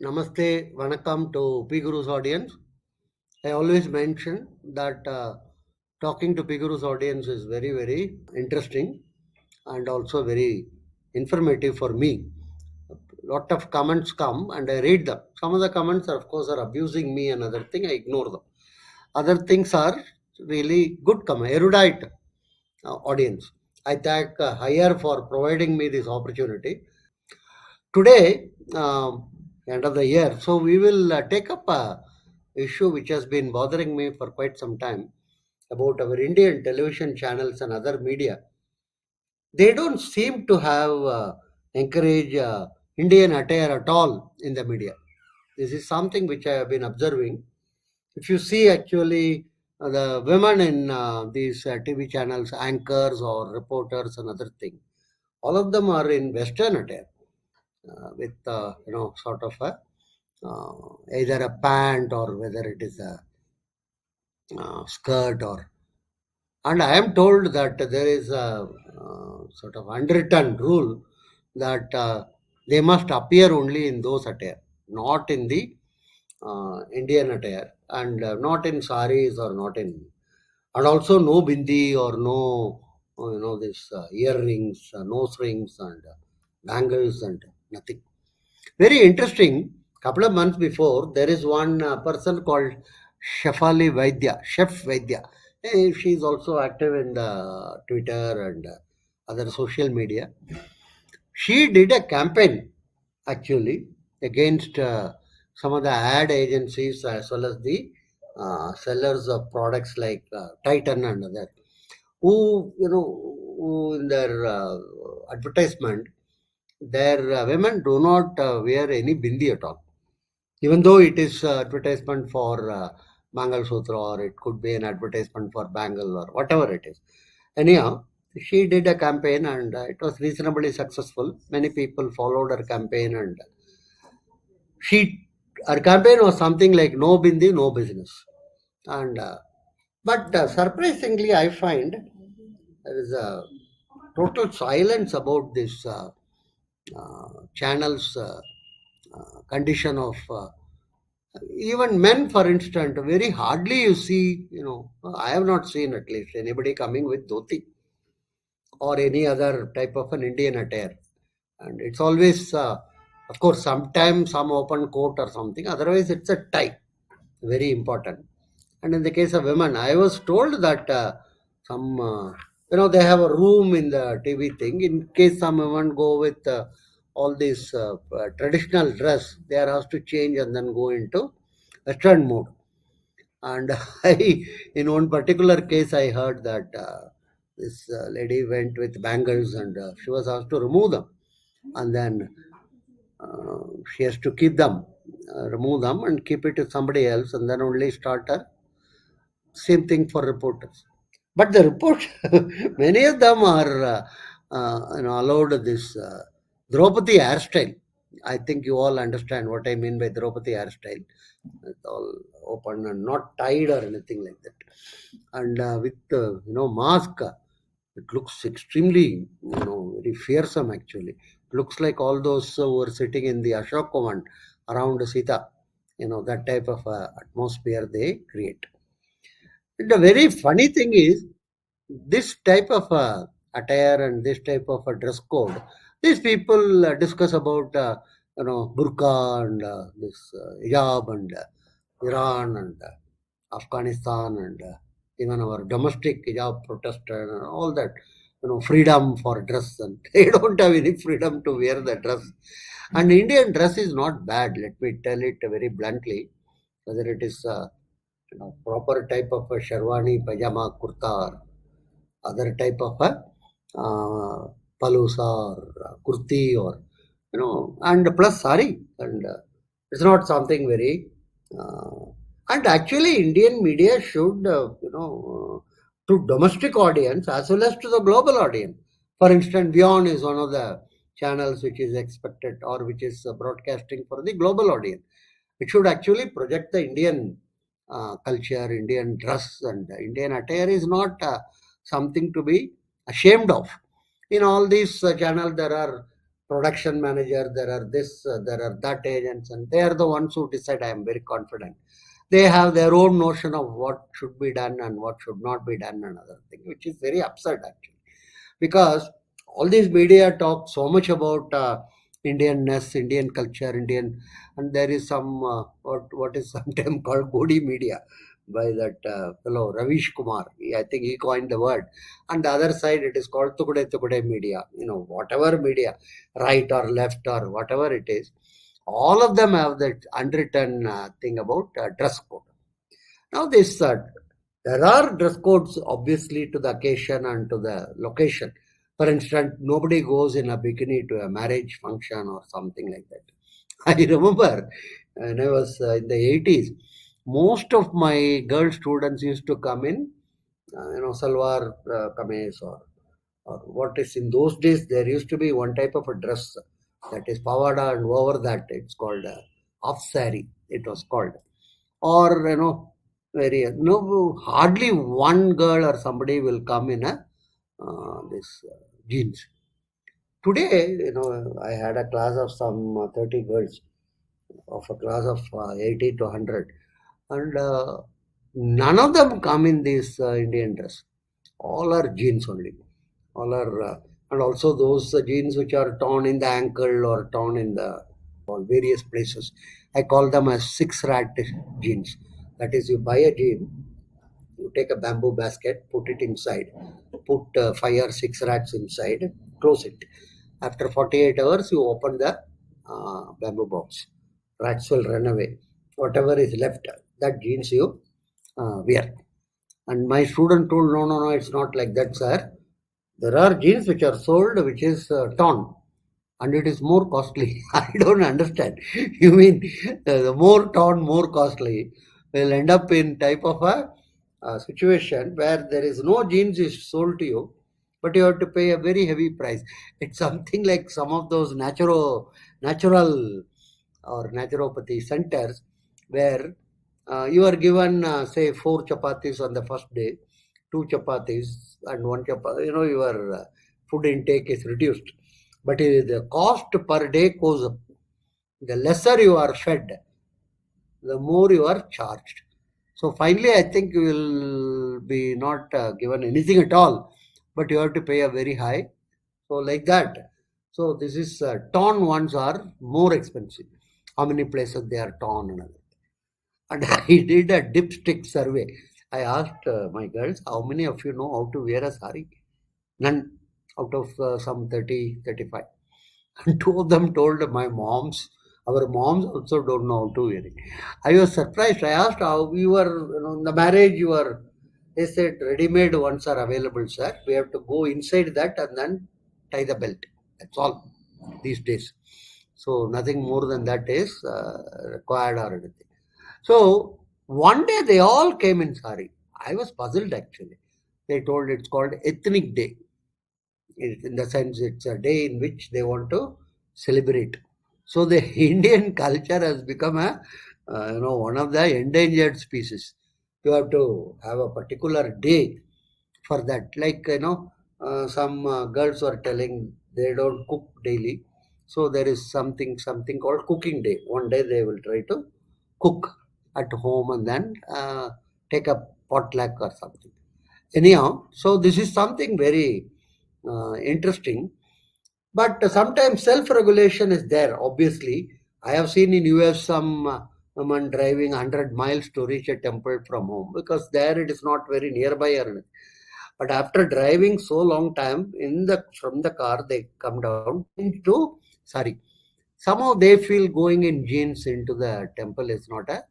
Namaste, Vanakkam to PGurus audience. I always mention that talking to PGurus audience is very, very interesting and also very informative for me. Lot of comments come and I read them. Some of the comments are, of course, are abusing me and other thing. I ignore them. Other things are really good comment, erudite audience. I thank Higher for providing me this opportunity. Today, end of the year, so we will take up a issue which has been bothering me for quite some time about our Indian television channels and other media. They don't seem to have encourage Indian attire at all in the media. This is something which I have been observing. If you see actually the women in these TV channels, anchors or reporters and other thing, all of them are in Western attire with sort of a either a pant or whether it is a skirt or. And I am told that there is a sort of unwritten rule that they must appear only in those attire, not in the Indian attire, and not in sarees or not in, and also no bindi or no, this earrings, nose rings, and bangles, and nothing. Very interesting. Couple of months before, there is one person called Shefali Vaidya, Chef Vaidya. She is also active in the Twitter and other social media. She did a campaign actually against some of the ad agencies as well as the sellers of products like Titan and other, who in their advertisement, their women do not wear any bindi at all, even though it is advertisement for Mangal Sutra, or it could be an advertisement for Bangle or whatever it is. Anyhow, she did a campaign and it was reasonably successful. Many people followed her campaign, and she her campaign was something like no bindi, no business. And but surprisingly, I find there is a total silence about this channel's condition of even men, for instance. Very hardly you see, I have not seen at least anybody coming with dhoti or any other type of an Indian attire. And it's always, of course, sometimes some open coat or something. Otherwise, it's a tie, very important. And in the case of women, I was told that some, they have a room in the TV thing. In case some women go with all these traditional dress, they are asked to change and then go into Western mode. And in one particular case, I heard that this lady went with bangles and she was asked to remove them. And then she has to keep them, remove them and keep it to somebody else, and then only start her. Same thing for reporters. But the report, many of them are allowed this Draupadi hairstyle. I think you all understand what I mean by Draupadi hairstyle. It's all open and not tied or anything like that. And with mask, it looks extremely very fearsome actually. It looks like all those who were sitting in the Ashok one around Sita. That type of atmosphere they create. The very funny thing is, this type of attire and this type of a dress code, these people discuss about burqa and this hijab and Iran and Afghanistan and even our domestic hijab protester and all that, freedom for dress, and they don't have any freedom to wear the dress. And Indian dress is not bad. Let me tell it very bluntly, whether it is proper type of a sherwani, pajama, kurta, or other type of a palusa or kurti, or and plus sari, and it's not something very. And actually, Indian media should, to domestic audience as well as to the global audience. For instance, Beyond is one of the channels which is expected or which is broadcasting for the global audience. It should actually project the Indian culture, Indian dress, and Indian attire is not something to be ashamed of. In all these channels, there are production manager, there are this, there are that agents, and they are the ones who decide. I am very confident. They have their own notion of what should be done and what should not be done, and other thing, which is very absurd actually, because all these media talk so much about Indianness, Indian culture, Indian, and there is some what is sometimes called Godi media by that fellow Ravish Kumar. I think he coined the word. And the other side, it is called Tukade media. Whatever media, right or left or whatever it is, all of them have that unwritten thing about dress code. Now, there are dress codes obviously to the occasion and to the location. For instance, nobody goes in a bikini to a marriage function or something like that. I remember when I was in the 80s, most of my girl students used to come in, salwar kameez, or what is in those days, there used to be one type of a dress that is pavada, and over that it's called half sari, it was called. Or, very, no, hardly one girl or somebody will come in a this jeans. Today, I had a class of some 30 girls, of a class of 80 to 100, and none of them come in this Indian dress. All are jeans only. All are, and also those jeans which are torn in the ankle or torn in the or various places. I call them as six rat jeans. That is, you buy a jean, you take a bamboo basket, put it inside, put 5 or 6 rats inside, close it. After 48 hours, you open the bamboo box. Rats will run away. Whatever is left, that jeans you wear. And my student told, no, no, no, it's not like that, sir. There are jeans which are sold, which is torn, and it is more costly. I don't understand. You mean the more torn, more costly, will end up in type of a situation where there is no jeans is sold to you, but you have to pay a very heavy price. It's something like some of those natural or naturopathy centers where you are given, say, 4 chapatis on the first day, 2 chapatis, and 1 chapati. Your food intake is reduced, but the cost per day goes up. The lesser you are fed, the more you are charged. So finally, I think you will be not given anything at all, but you have to pay a very high. So like that. So this is torn ones are more expensive. How many places they are torn and all. And I did a dipstick survey. I asked my girls, how many of you know how to wear a sari? None out of some 30, 35. And two of them told our moms also don't know how to wear it. I was surprised. I asked how you were, in the marriage you were, they said ready-made ones are available, sir. We have to go inside that and then tie the belt. That's all these days. So nothing more than that is required or anything. So one day they all came in sari. I was puzzled actually. They told it's called ethnic day. In the sense, it's a day in which they want to celebrate. So the Indian culture has become one of the endangered species. You have to have a particular day for that. Like, some girls were telling they don't cook daily. So there is something called cooking day. One day they will try to cook at home and then take a potluck or something. Anyhow, so this is something very interesting. But sometimes self-regulation is there. Obviously, I have seen in US some woman driving 100 miles to reach a temple from home because there it is not very nearby or anything. But after driving so long time from the car, they come down into sorry. Somehow they feel going in jeans into the temple is not a.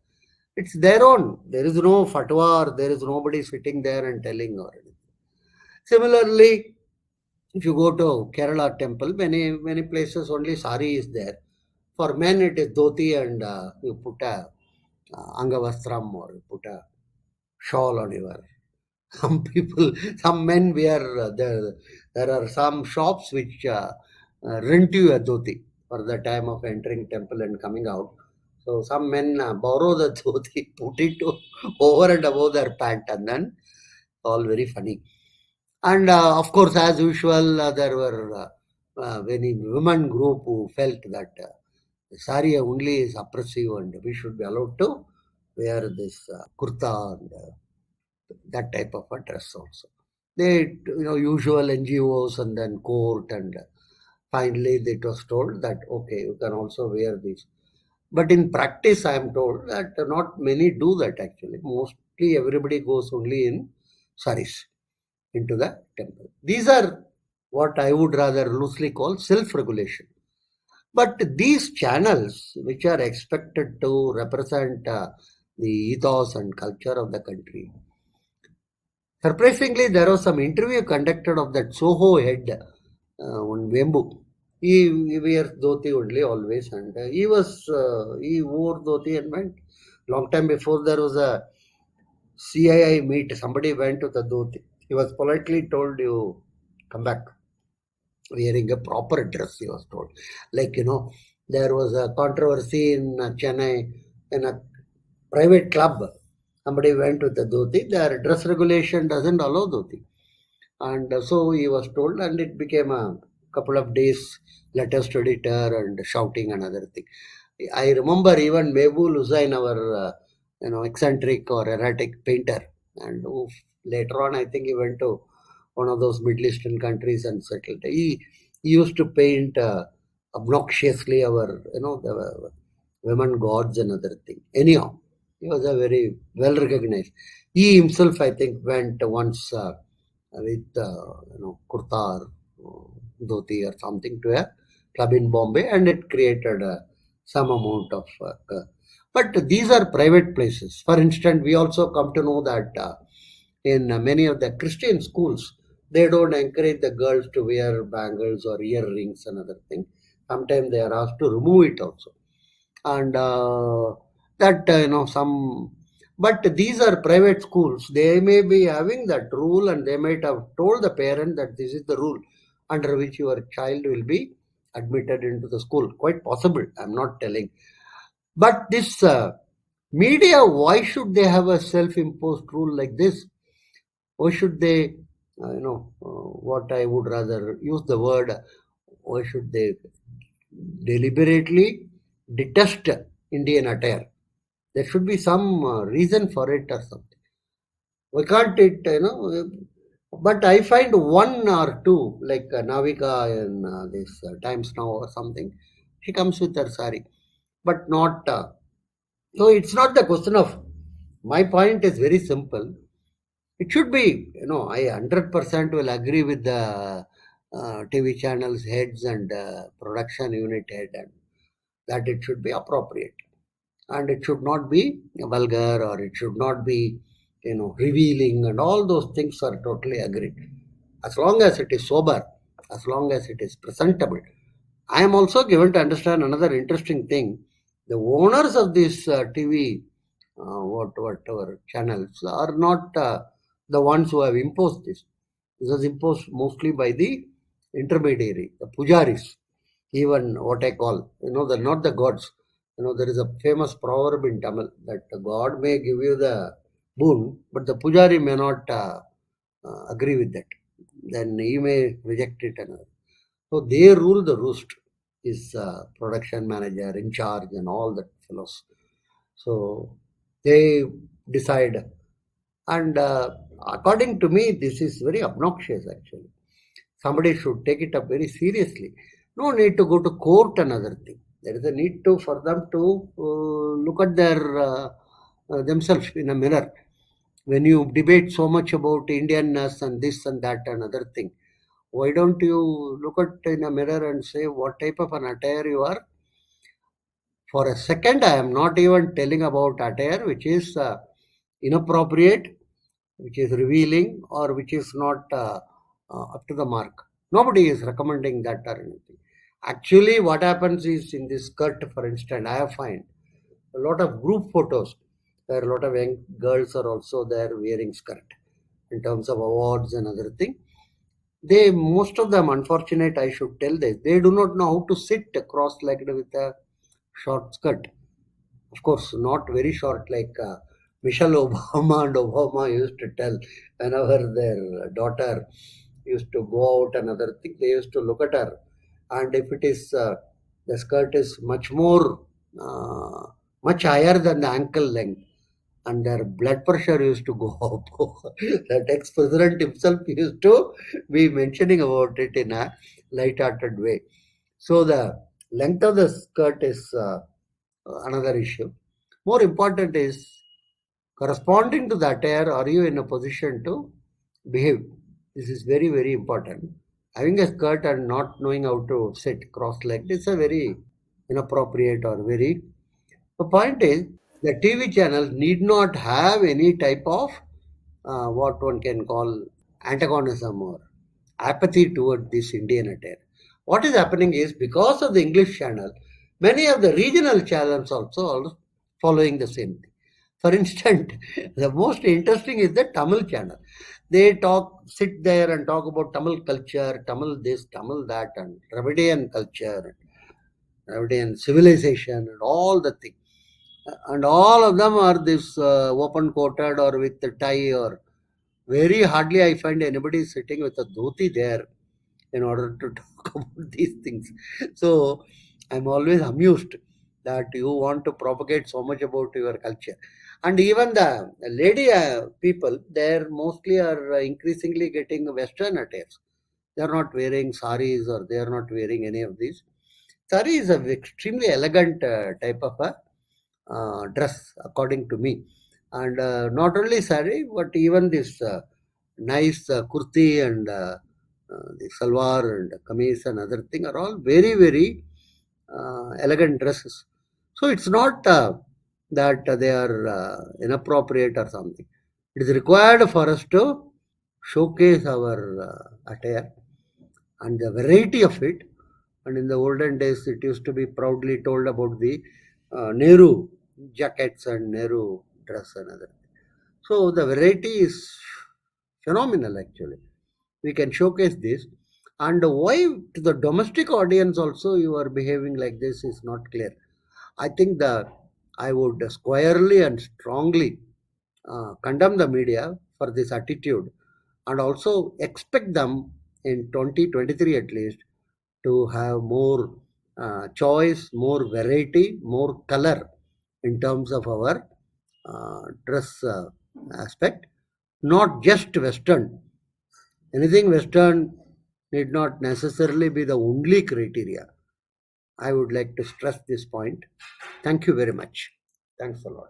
It's their own. There is no fatwa or there is nobody sitting there and telling or anything. Similarly, if you go to Kerala temple, many places only sari is there. For men, it is dhoti and you put a angavastram or you put a shawl on your. Some people, some men wear there are some shops which rent you a dhoti for the time of entering temple and coming out. So some men borrow the dhoti, put it over and above their pant, and then all very funny. And of course, as usual, there were any women group who felt that sari only is oppressive and we should be allowed to wear this kurta and that type of a dress also. They, usual NGOs and then court, and finally it was told that okay, you can also wear this. But in practice, I am told that not many do that actually. Mostly everybody goes only in saris into the temple. These are what I would rather loosely call self-regulation. But these channels, which are expected to represent the ethos and culture of the country, surprisingly, there was some interview conducted of that Soho head on Wembu. He wears dhoti only always, and he wore dhoti and went. Long time before there was a CII meet, somebody went with a dhoti. He was politely told, "You come back wearing a proper dress." He was told, like there was a controversy in Chennai in a private club. Somebody went with a dhoti. Their dress regulation doesn't allow dhoti. And so he was told, and it became a couple of days letters to editor and shouting and other thing. I remember even Mehbul Hussain, our eccentric or erratic painter, and who later on I think he went to one of those Middle Eastern countries and settled. He used to paint obnoxiously our the women gods and other thing. Anyhow, he was a very well recognized. He himself, I think, went once. With kurta or dhoti or something to a club in Bombay, and it created some amount of. But these are private places. For instance, we also come to know that in many of the Christian schools, they don't encourage the girls to wear bangles or earrings and other thing. Sometimes they are asked to remove it also, and that some. But these are private schools. They may be having that rule, and they might have told the parent that this is the rule under which your child will be admitted into the school. Quite possible. I'm not telling. But this media, why should they have a self-imposed rule like this? Why should they, what I would rather use the word, why should they deliberately detest Indian attire? There should be some reason for it or something. We can't but I find one or two, like Navika in this Times Now or something, she comes with her sari, but not. So it's not the question of. My point is very simple. It should be, I 100% will agree with the TV channels heads and production unit head, and that it should be appropriate. And it should not be vulgar, or it should not be revealing, and all those things are totally agreed, as long as it is sober, as long as it is presentable. I am also given to understand another interesting thing. The owners of this TV whatever channels are not the ones who have imposed this. This was imposed mostly by the intermediary, the pujaris. Even what I call, they're not the gods. There is a famous proverb in Tamil that the god may give you the boon, but the pujari may not agree with that. Then he may reject it. And so they rule the roost, is production manager in charge and all that fellows. So they decide. And according to me, this is very obnoxious actually. Somebody should take it up very seriously. No need to go to court and other thing. There is a need to for them to look at their themselves in a mirror. When you debate so much about Indianness and this and that and other thing, why don't you look at in a mirror and say what type of an attire you are? For a second, I am not even telling about attire which is inappropriate, which is revealing, or which is not up to the mark. Nobody is recommending that or anything. Actually, what happens is in this skirt, for instance, I have find a lot of group photos where a lot of young girls are also there wearing skirt in terms of awards and other thing. They, most of them, unfortunate, I should tell this, they do not know how to sit cross-legged with a short skirt. Of course, not very short like Michelle Obama and Obama used to tell whenever their daughter used to go out and other thing, they used to look at her. and if it is the skirt is uh, much higher than the ankle length, and their blood pressure used to go up. That ex-president himself used to be mentioning about it in a light-hearted way. So the length of the skirt is another issue. More important is corresponding to the attire, are you in a position to behave? This is very, very important. Having a skirt and not knowing how to sit cross-legged is a very inappropriate or very. The point is, the TV channel need not have any type of what one can call antagonism or apathy toward this Indian attire. What is happening is because of the English channel, many of the regional channels also are following the same thing. For instance, the most interesting is the Tamil channel. They sit there and talk about Tamil culture, Tamil this, Tamil that, and Dravidian culture, Dravidian civilization, and all the things. And all of them are this open coated or with the tie, or very hardly I find anybody sitting with a dhoti there in order to talk about these things. So I'm always amused that you want to propagate so much about your culture. And even the lady people, they're mostly are increasingly getting Western attires. They're not wearing saris or they're not wearing any of these. Sari is an extremely elegant type of a dress, according to me. And not only sari, but even this nice kurti and the salwar and kameez and other thing are all very, very elegant dresses. So it's not that they are inappropriate or something. It is required for us to showcase our attire and the variety of it. And in the olden days, it used to be proudly told about the Nehru jackets and Nehru dress and other. So the variety is phenomenal actually. We can showcase this. And why to the domestic audience also you are behaving like this is not clear. I think I would squarely and strongly condemn the media for this attitude, and also expect them in 2023 at least to have more choice, more variety, more color in terms of our dress aspect, not just Western. Anything Western need not necessarily be the only criteria. I would like to stress this point. Thank you very much. Thanks a lot.